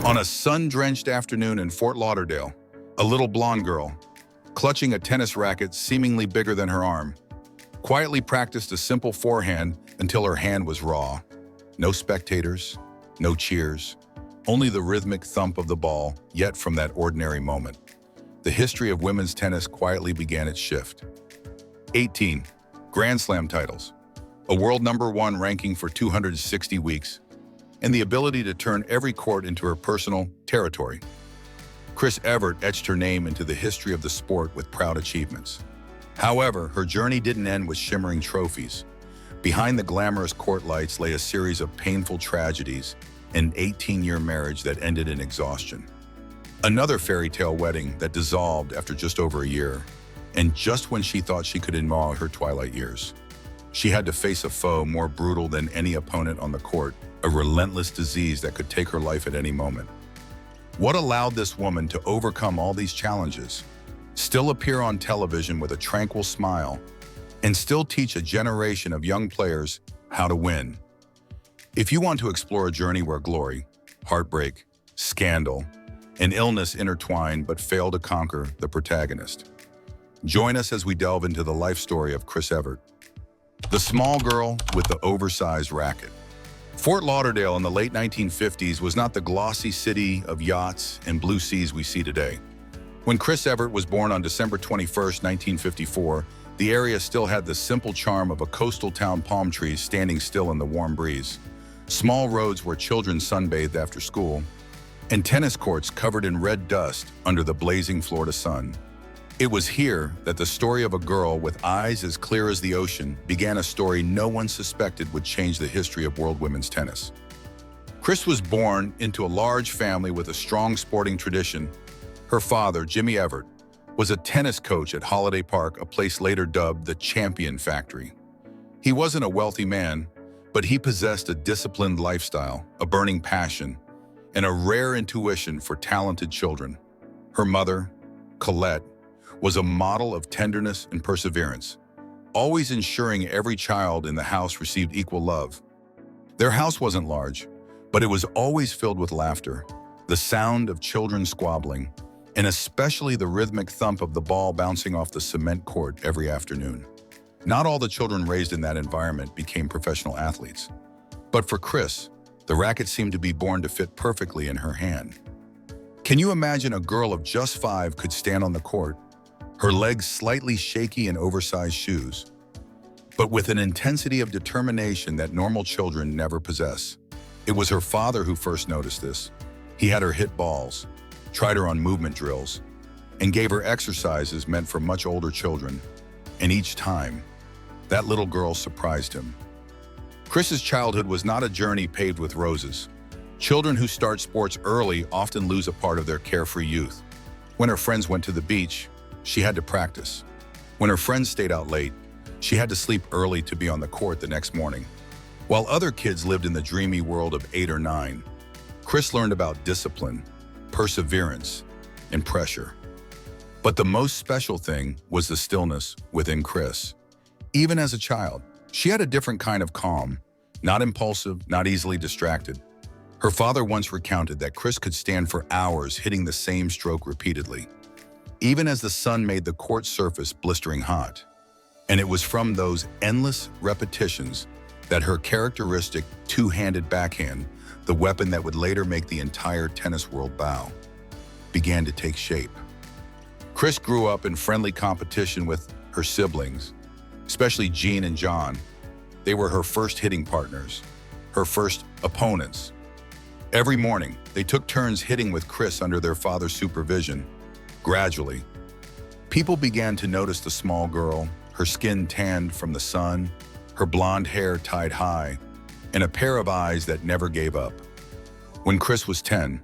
On a sun-drenched afternoon in Fort Lauderdale, a little blonde girl, clutching a tennis racket seemingly bigger than her arm, quietly practiced a simple forehand until her hand was raw. No spectators, no cheers, only the rhythmic thump of the ball. Yet from that ordinary moment, the history of women's tennis quietly began its shift. 18. Grand Slam titles, a world #1 ranking for 260 weeks, and the ability to turn every court into her personal territory. Chris Evert etched her name into the history of the sport with proud achievements. However, her journey didn't end with shimmering trophies. Behind the glamorous court lights lay a series of painful tragedies, an 18-year marriage that ended in exhaustion, another fairy tale wedding that dissolved after just over a year, and just when she thought she could enjoy her twilight years, she had to face a foe more brutal than any opponent on the court, a relentless disease that could take her life at any moment. What allowed this woman to overcome all these challenges, still appear on television with a tranquil smile, and still teach a generation of young players how to win? If you want to explore a journey where glory, heartbreak, scandal, and illness intertwine but fail to conquer the protagonist, join us as we delve into the life story of Chris Evert, the small girl with the oversized racket. Fort Lauderdale in the late 1950s was not the glossy city of yachts and blue seas we see today. When Chris Evert was born on December 21, 1954, the area still had the simple charm of a coastal town, palm trees standing still in the warm breeze, small roads where children sunbathed after school, and tennis courts covered in red dust under the blazing Florida sun. It was here that the story of a girl with eyes as clear as the ocean began, a story no one suspected would change the history of world women's tennis. Chris was born into a large family with a strong sporting tradition. Her father, Jimmy Evert, was a tennis coach at Holiday Park, a place later dubbed the Champion Factory. He wasn't a wealthy man, but he possessed a disciplined lifestyle, a burning passion, and a rare intuition for talented children. Her mother, Colette, was a model of tenderness and perseverance, always ensuring every child in the house received equal love. Their house wasn't large, but it was always filled with laughter, the sound of children squabbling, and especially the rhythmic thump of the ball bouncing off the cement court every afternoon. Not all the children raised in that environment became professional athletes, but for Chris, the racket seemed to be born to fit perfectly in her hand. Can you imagine a girl of just 5 could stand on the court, her legs slightly shaky in oversized shoes, but with an intensity of determination that normal children never possess? It was her father who first noticed this. He had her hit balls, tried her on movement drills, and gave her exercises meant for much older children. And each time, that little girl surprised him. Chris's childhood was not a journey paved with roses. Children who start sports early often lose a part of their carefree youth. When her friends went to the beach, she had to practice. When her friends stayed out late, she had to sleep early to be on the court the next morning. While other kids lived in the dreamy world of 8 or 9, Chris learned about discipline, perseverance, and pressure. But the most special thing was the stillness within Chris. Even as a child, she had a different kind of calm, not impulsive, not easily distracted. Her father once recounted that Chris could stand for hours hitting the same stroke repeatedly, even as the sun made the court surface blistering hot. And it was from those endless repetitions that her characteristic two-handed backhand, the weapon that would later make the entire tennis world bow, began to take shape. Chris grew up in friendly competition with her siblings, especially Jean and John. They were her first hitting partners, her first opponents. Every morning, they took turns hitting with Chris under their father's supervision. Gradually, people began to notice the small girl, her skin tanned from the sun, her blonde hair tied high, and a pair of eyes that never gave up. When Chris was 10,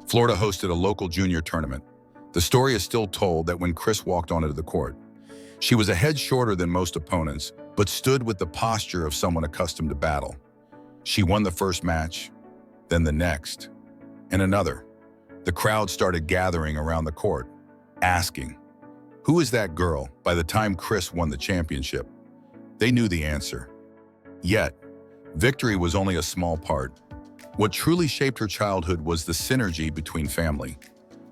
Florida hosted a local junior tournament. The story is still told that when Chris walked onto the court, she was a head shorter than most opponents, but stood with the posture of someone accustomed to battle. She won the first match, then the next, and another. The crowd started gathering around the court, asking, "Who is that girl?" By the time Chris won the championship, they knew the answer. Yet, victory was only a small part. What truly shaped her childhood was the synergy between family,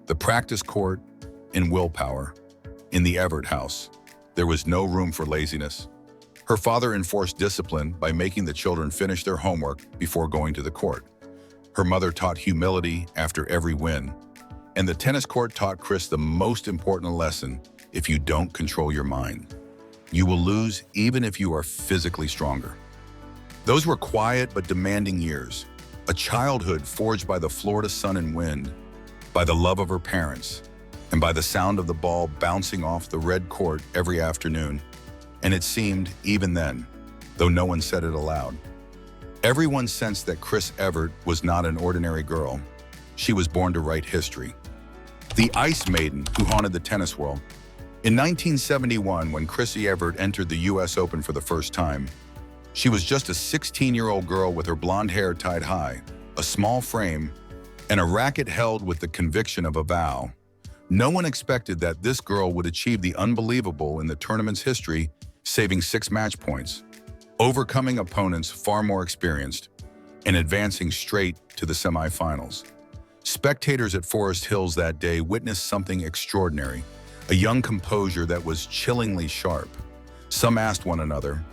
the practice court, and willpower. In the Evert house, there was no room for laziness. Her father enforced discipline by making the children finish their homework before going to the court. Her mother taught humility after every win. And the tennis court taught Chris the most important lesson: if you don't control your mind, you will lose even if you are physically stronger. Those were quiet but demanding years, a childhood forged by the Florida sun and wind, by the love of her parents, and by the sound of the ball bouncing off the red court every afternoon. And it seemed, even then, though no one said it aloud, everyone sensed that Chris Evert was not an ordinary girl. She was born to write history. The Ice Maiden who haunted the tennis world. In 1971, when Chris Evert entered the US Open for the first time, she was just a 16-year-old girl with her blonde hair tied high, a small frame, and a racket held with the conviction of a vow. No one expected that this girl would achieve the unbelievable in the tournament's history, saving 6 match points, overcoming opponents far more experienced, and advancing straight to the semifinals. Spectators at Forest Hills that day witnessed something extraordinary, a young composure that was chillingly sharp. Some asked one another,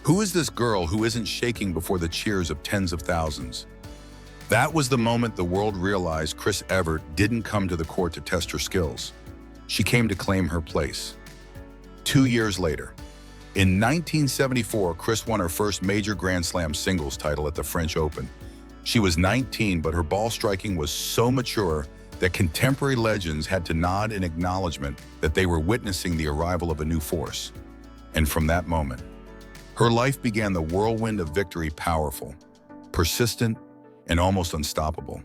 "Who is this girl who isn't shaking before the cheers of tens of thousands?" That was the moment the world realized Chris Evert didn't come to the court to test her skills. She came to claim her place. 2 years later, in 1974, Chris won her first major Grand Slam singles title at the French Open. She was 19, but her ball striking was so mature that contemporary legends had to nod in acknowledgement that they were witnessing the arrival of a new force. And from that moment, her life began the whirlwind of victory, powerful, persistent, and almost unstoppable.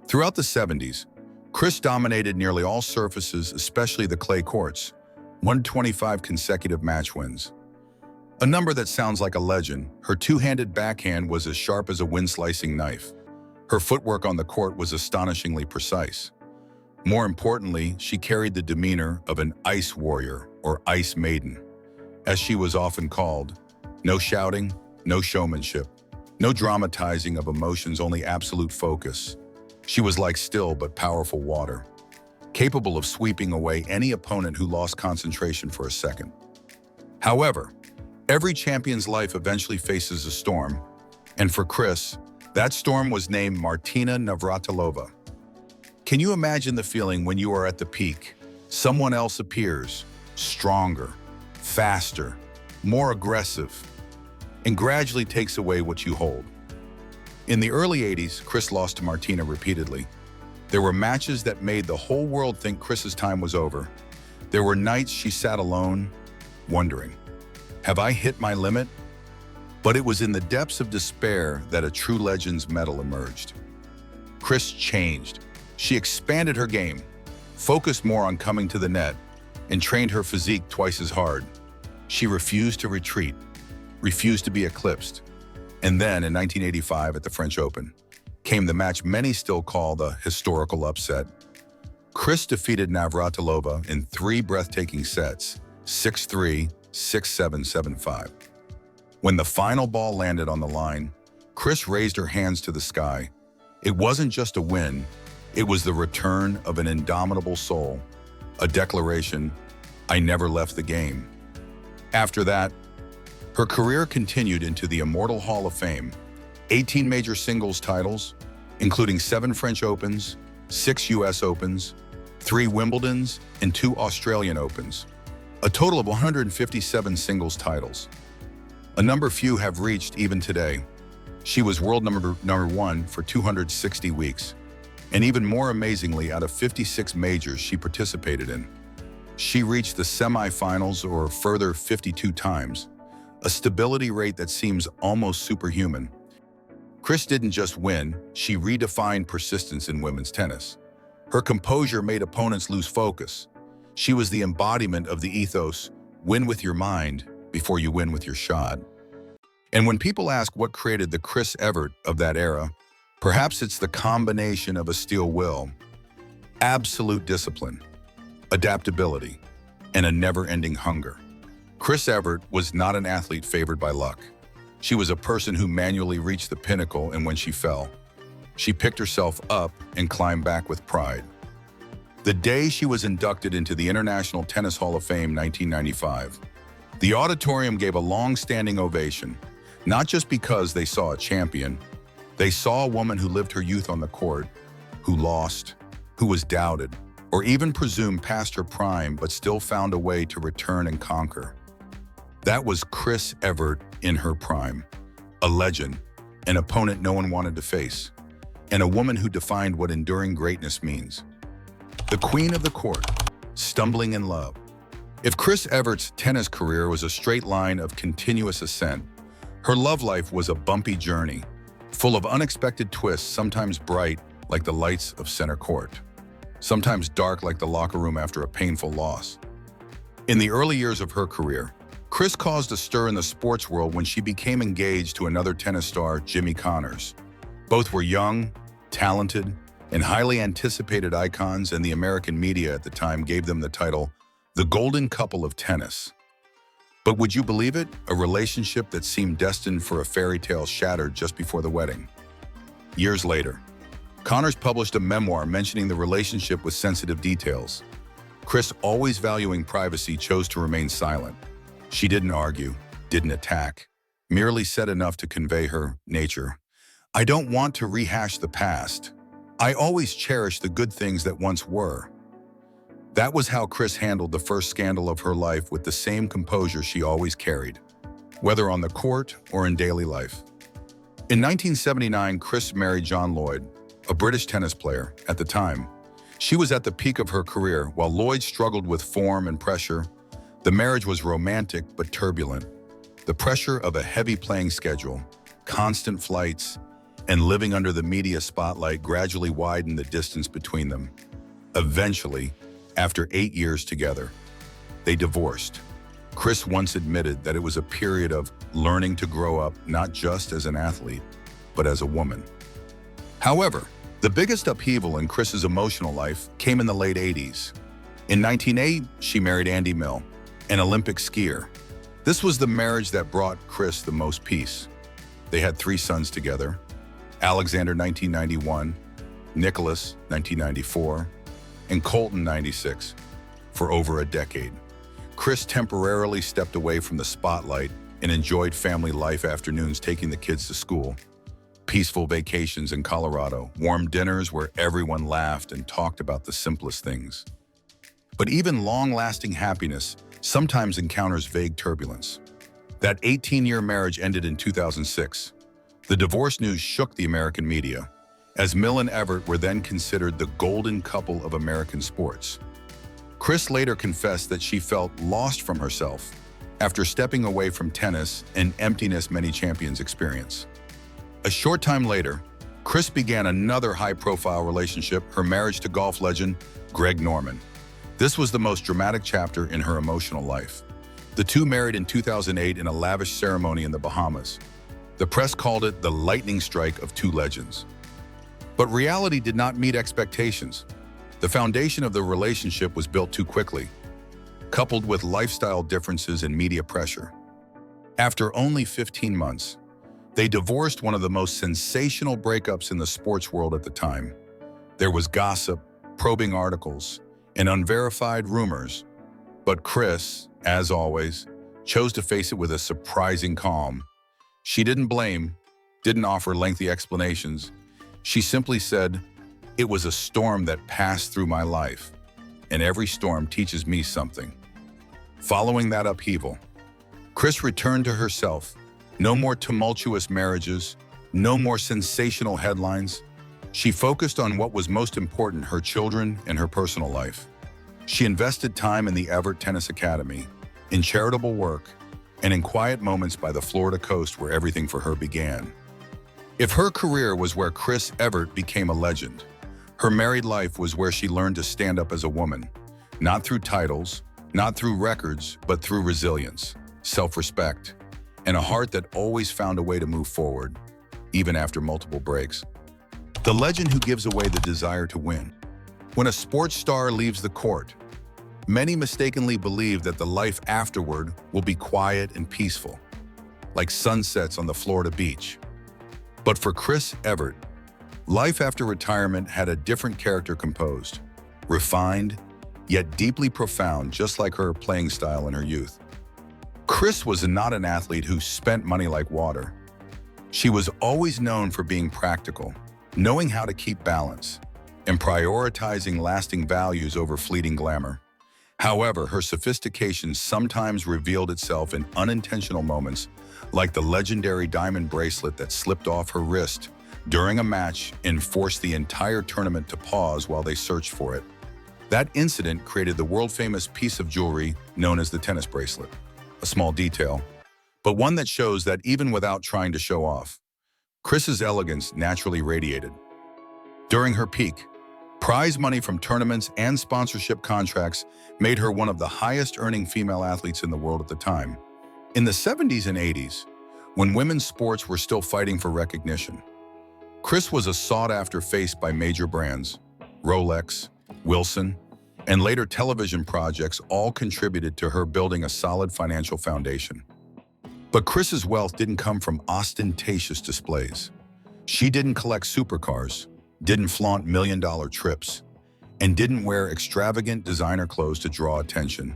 Throughout the 70s, Chris dominated nearly all surfaces, especially the clay courts, 125 consecutive match wins. A number that sounds like a legend. Her two-handed backhand was as sharp as a wind-slicing knife. Her footwork on the court was astonishingly precise. More importantly, she carried the demeanor of an ice warrior, or ice maiden, as she was often called. No shouting, no showmanship, no dramatizing of emotions, only absolute focus. She was like still but powerful water, capable of sweeping away any opponent who lost concentration for a second. However, every champion's life eventually faces a storm, and for Chris, that storm was named Martina Navratilova. Can you imagine the feeling when you are at the peak? Someone else appears, stronger, faster, more aggressive, and gradually takes away what you hold. In the early 80s, Chris lost to Martina repeatedly. There were matches that made the whole world think Chris's time was over. There were nights she sat alone, wondering, have I hit my limit? But it was in the depths of despair that a true legend's medal emerged. Chris changed. She expanded her game, focused more on coming to the net, and trained her physique twice as hard. She refused to retreat, refused to be eclipsed. And then, in 1985 at the French Open, came the match many still call the historical upset. Chris defeated Navratilova in 3 breathtaking sets, 6-3, 6-7, 7-5. When the final ball landed on the line, Chris raised her hands to the sky. It wasn't just a win, it was the return of an indomitable soul, a declaration, I never left the game. After that, her career continued into the Immortal Hall of Fame, 18 major singles titles, including 7 French Opens, 6 US Opens, 3 Wimbledons, and 2 Australian Opens. A total of 157 singles titles. A number few have reached even today. She was world number 1 for 260 weeks. And even more amazingly, out of 56 majors she participated in, she reached the semifinals or further 52 times, a stability rate that seems almost superhuman. Chris didn't just win, she redefined persistence in women's tennis. Her composure made opponents lose focus. She was the embodiment of the ethos, win with your mind before you win with your shot. And when people ask what created the Chris Evert of that era, perhaps it's the combination of a steel will, absolute discipline, adaptability, and a never-ending hunger. Chris Evert was not an athlete favored by luck. She was a person who manually reached the pinnacle, and when she fell, She picked herself up and climbed back with pride. The day she was inducted into the International Tennis Hall of Fame 1995, the auditorium gave a long-standing ovation, not just because they saw a champion. They saw a woman who lived her youth on the court, who lost, who was doubted, or even presumed past her prime but still found a way to return and conquer. That was Chris Evert in her prime, a legend, an opponent no one wanted to face, and a woman who defined what enduring greatness means. The queen of the court, stumbling in love. If Chris Evert's tennis career was a straight line of continuous ascent, her love life was a bumpy journey, full of unexpected twists, sometimes bright like the lights of center court, sometimes dark like the locker room after a painful loss. In the early years of her career, Chris caused a stir in the sports world when she became engaged to another tennis star, Jimmy Connors. Both were young, talented, and highly anticipated icons, and the American media at the time gave them the title, the golden couple of tennis. But would you believe it? A relationship that seemed destined for a fairy tale shattered just before the wedding. Years later, Connors published a memoir mentioning the relationship with sensitive details. Chris, always valuing privacy, chose to remain silent. She didn't argue, didn't attack, merely said enough to convey her nature. I don't want to rehash the past. I always cherish the good things that once were. That was how Chris handled the first scandal of her life, with the same composure she always carried, whether on the court or in daily life. In 1979, Chris married John Lloyd, a British tennis player at the time. She was at the peak of her career, while Lloyd struggled with form and pressure. The marriage was romantic but turbulent. The pressure of a heavy playing schedule, constant flights, and living under the media spotlight gradually widened the distance between them. Eventually, after 8 years together, they divorced. Chris once admitted that it was a period of learning to grow up, not just as an athlete, but as a woman. However, the biggest upheaval in Chris's emotional life came in the late 80s. In 1980, she married Andy Mill, an Olympic skier. This was the marriage that brought Chris the most peace. They had 3 sons together: Alexander 1991, Nicholas 1994, and Colton 96. For over a decade, Chris temporarily stepped away from the spotlight and enjoyed family life, afternoons taking the kids to school, peaceful vacations in Colorado, warm dinners where everyone laughed and talked about the simplest things. But even long-lasting happiness sometimes encounters vague turbulence. That 18-year marriage ended in 2006. The divorce news shook the American media, as Mill and Evert were then considered the golden couple of American sports. Chris later confessed that she felt lost from herself after stepping away from tennis, an emptiness many champions experience. A short time later, Chris began another high-profile relationship, her marriage to golf legend Greg Norman. This was the most dramatic chapter in her emotional life. The two married in 2008 in a lavish ceremony in the Bahamas. The press called it the lightning strike of two legends. But reality did not meet expectations. The foundation of the relationship was built too quickly, coupled with lifestyle differences and media pressure. After only 15 months, they divorced, one of the most sensational breakups in the sports world at the time. There was gossip, probing articles, and unverified rumors. But Chris, as always, chose to face it with a surprising calm. She didn't blame, didn't offer lengthy explanations. She simply said, "It was a storm that passed through my life, and every storm teaches me something." Following that upheaval, Chris returned to herself. No more tumultuous marriages, no more sensational headlines. She focused on what was most important, her children and her personal life. She invested time in the Evert Tennis Academy, in charitable work, and in quiet moments by the Florida coast where everything for her began. If her career was where Chris Evert became a legend, her married life was where she learned to stand up as a woman, not through titles, not through records, but through resilience, self-respect, and a heart that always found a way to move forward, even after multiple breaks. The legend who gives away the desire to win. When a sports star leaves the court, many mistakenly believe that the life afterward will be quiet and peaceful, like sunsets on the Florida beach. But for Chris Evert, Life after retirement had a different character composed, refined, yet deeply profound, just like her playing style in her youth. Chris was not an athlete who spent money like water. She was always known for being practical, knowing how to keep balance, and prioritizing lasting values over fleeting glamour. However, her sophistication sometimes revealed itself in unintentional moments, like the legendary diamond bracelet that slipped off her wrist during a match and forced the entire tournament to pause while they searched for it. That incident created the world-famous piece of jewelry known as the tennis bracelet. A small detail, but one that shows that even without trying to show off, Chris's elegance naturally radiated. During her peak, prize money from tournaments and sponsorship contracts made her one of the highest-earning female athletes in the world at the time. In the 70s and 80s, when women's sports were still fighting for recognition, Chris was a sought-after face by major brands. Rolex, Wilson, and later television projects all contributed to her building a solid financial foundation. But Chris's wealth didn't come from ostentatious displays. She didn't collect supercars, didn't flaunt million-dollar trips, and didn't wear extravagant designer clothes to draw attention.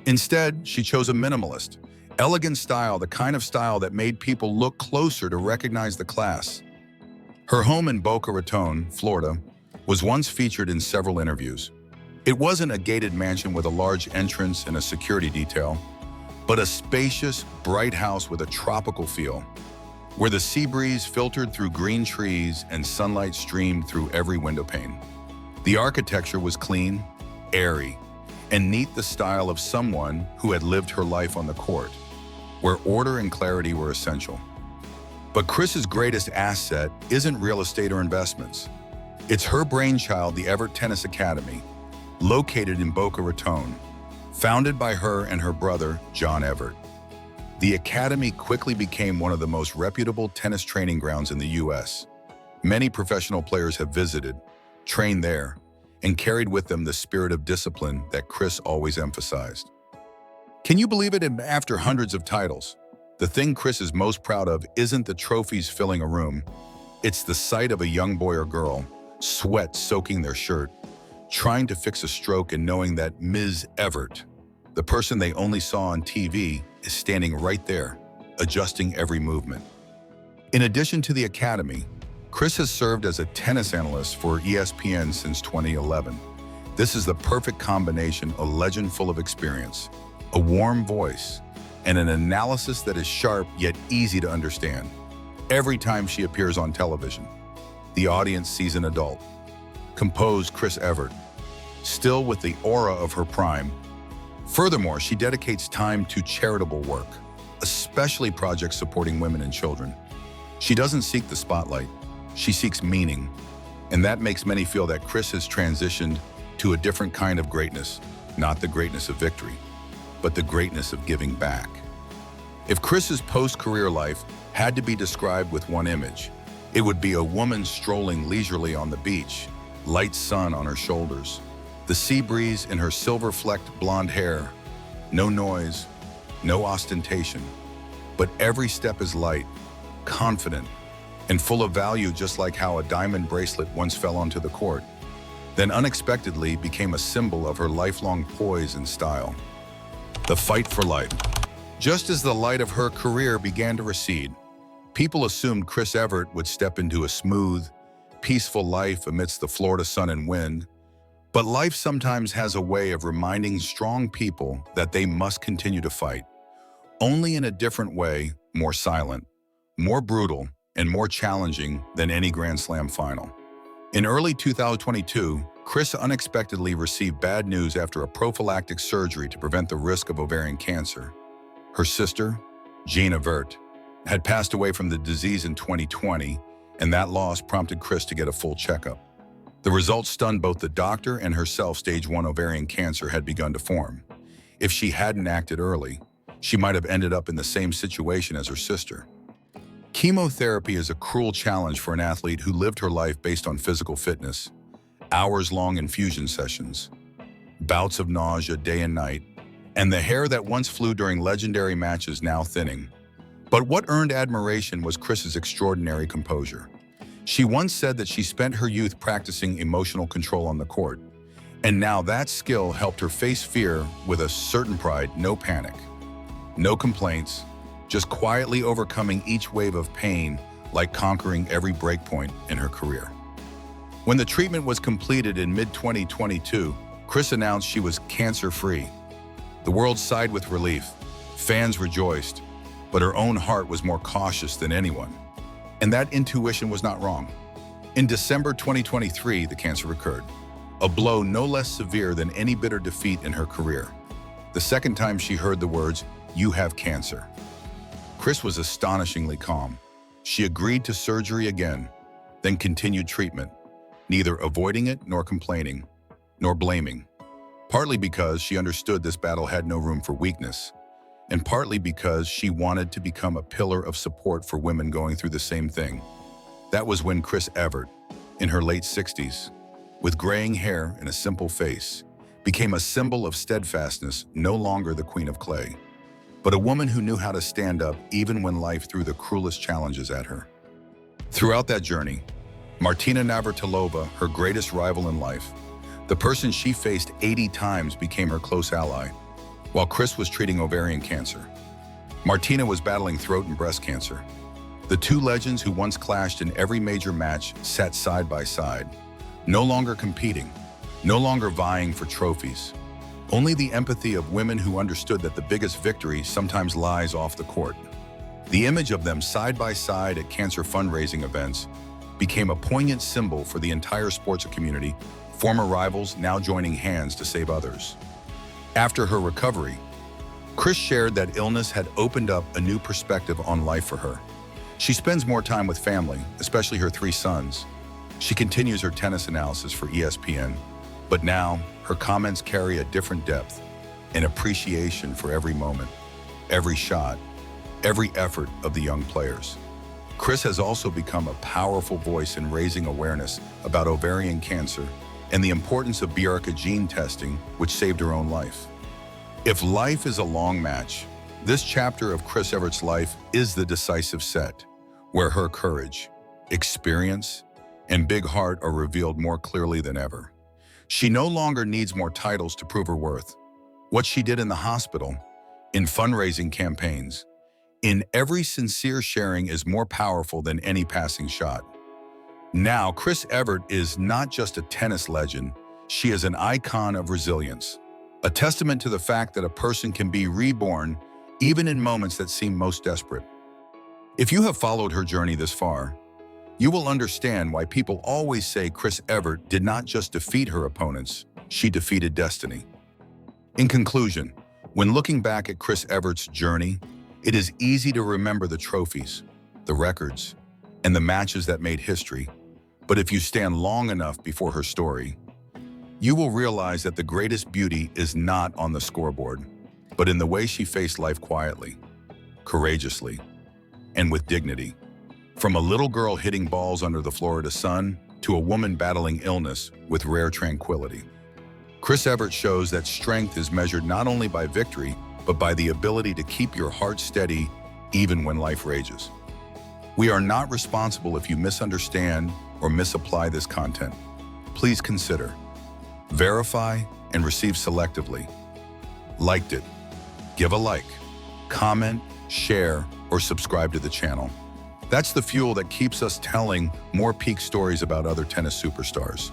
Instead, she chose a minimalist, elegant style, the kind of style that made people look closer to recognize the class. Her home in Boca Raton, Florida, was once featured in several interviews. It wasn't a gated mansion with a large entrance and a security detail, but a spacious, bright house with a tropical feel, where the sea breeze filtered through green trees and sunlight streamed through every window pane. The architecture was clean, airy, and neat, the style of someone who had lived her life on the court, where order and clarity were essential. But Chris's greatest asset isn't real estate or investments. It's her brainchild, the Evert Tennis Academy, located in Boca Raton, founded by her and her brother, John Evert. The academy quickly became one of the most reputable tennis training grounds in the U.S. Many professional players have visited, trained there, and carried with them the spirit of discipline that Chris always emphasized. Can you believe it? After hundreds of titles, the thing Chris is most proud of isn't the trophies filling a room. It's the sight of a young boy or girl, sweat soaking their shirt, trying to fix a stroke and knowing that Ms. Evert, the person they only saw on TV, is standing right there, adjusting every movement. In addition to the academy, Chris has served as a tennis analyst for ESPN since 2011. This is the perfect combination: a legend full of experience, a warm voice, and an analysis that is sharp yet easy to understand. Every time she appears on television, the audience sees an adult, composed Chris Evert, still with the aura of her prime. Furthermore, she dedicates time to charitable work, especially projects supporting women and children. She doesn't seek the spotlight, she seeks meaning, and that makes many feel that Chris has transitioned to a different kind of greatness, not the greatness of victory, but the greatness of giving back. If Chris's post-career life had to be described with one image, it would be a woman strolling leisurely on the beach, light sun on her shoulders, the sea breeze in her silver-flecked blonde hair. No noise, no ostentation, but every step is light, confident, and full of value, just like how a diamond bracelet once fell onto the court, then unexpectedly became a symbol of her lifelong poise and style. The fight for life. Just as the light of her career began to recede, people assumed Chris Evert would step into a smooth, peaceful life amidst the Florida sun and wind. But life sometimes has a way of reminding strong people that they must continue to fight, only in a different way, more silent, more brutal, and more challenging than any Grand Slam final. In early 2022, Chris unexpectedly received bad news after a prophylactic surgery to prevent the risk of ovarian cancer. Her sister, Jean Evert, had passed away from the disease in 2020, and that loss prompted Chris to get a full checkup. The results stunned both the doctor and herself. Stage 1 ovarian cancer had begun to form. If she hadn't acted early, she might have ended up in the same situation as her sister. Chemotherapy is a cruel challenge for an athlete who lived her life based on physical fitness, hours-long infusion sessions, bouts of nausea day and night, and the hair that once flew during legendary matches now thinning. But what earned admiration was Chris's extraordinary composure. She once said that she spent her youth practicing emotional control on the court, and now that skill helped her face fear with a certain pride. No panic, no complaints, just quietly overcoming each wave of pain like conquering every breakpoint in her career. When the treatment was completed in mid-2022, Chris announced she was cancer-free. The world sighed with relief. Fans rejoiced, but her own heart was more cautious than anyone. And that intuition was not wrong. In December 2023, the cancer recurred, a blow no less severe than any bitter defeat in her career. The second time she heard the words, "You have cancer." Chris was astonishingly calm. She agreed to surgery again, then continued treatment, neither avoiding it nor complaining, nor blaming. Partly because she understood this battle had no room for weakness, and partly because she wanted to become a pillar of support for women going through the same thing. That was when Chris Evert, in her late 60s, with graying hair and a simple face, became a symbol of steadfastness, no longer the queen of clay, but a woman who knew how to stand up even when life threw the cruelest challenges at her. Throughout that journey, Martina Navratilova, her greatest rival in life, the person she faced 80 times, became her close ally, while Chris was treating ovarian cancer. Martina was battling throat and breast cancer. The two legends who once clashed in every major match sat side by side, no longer competing, no longer vying for trophies. Only the empathy of women who understood that the biggest victory sometimes lies off the court. The image of them side by side at cancer fundraising events became a poignant symbol for the entire sports community, former rivals now joining hands to save others. After her recovery, Chris shared that illness had opened up a new perspective on life for her. She spends more time with family, especially her 3 sons. She continues her tennis analysis for ESPN, but now her comments carry a different depth, an appreciation for every moment, every shot, every effort of the young players. Chris has also become a powerful voice in raising awareness about ovarian cancer and the importance of BRCA gene testing, which saved her own life. If life is a long match, this chapter of Chris Evert's life is the decisive set, where her courage, experience, and big heart are revealed more clearly than ever. She no longer needs more titles to prove her worth. What she did in the hospital, in fundraising campaigns, in every sincere sharing is more powerful than any passing shot. Now, Chris Evert is not just a tennis legend, she is an icon of resilience, a testament to the fact that a person can be reborn even in moments that seem most desperate. If you have followed her journey this far, you will understand why people always say Chris Evert did not just defeat her opponents, she defeated destiny. In conclusion, when looking back at Chris Evert's journey, it is easy to remember the trophies, the records, and the matches that made history. But if you stand long enough before her story, you will realize that the greatest beauty is not on the scoreboard, but in the way she faced life quietly, courageously, and with dignity. From a little girl hitting balls under the Florida sun to a woman battling illness with rare tranquility. Chris Evert shows that strength is measured not only by victory, but by the ability to keep your heart steady even when life rages. We are not responsible if you misunderstand or misapply this content. Please consider, verify, and receive selectively. Liked it? Give a like, comment, share, or subscribe to the channel. That's the fuel that keeps us telling more peak stories about other tennis superstars.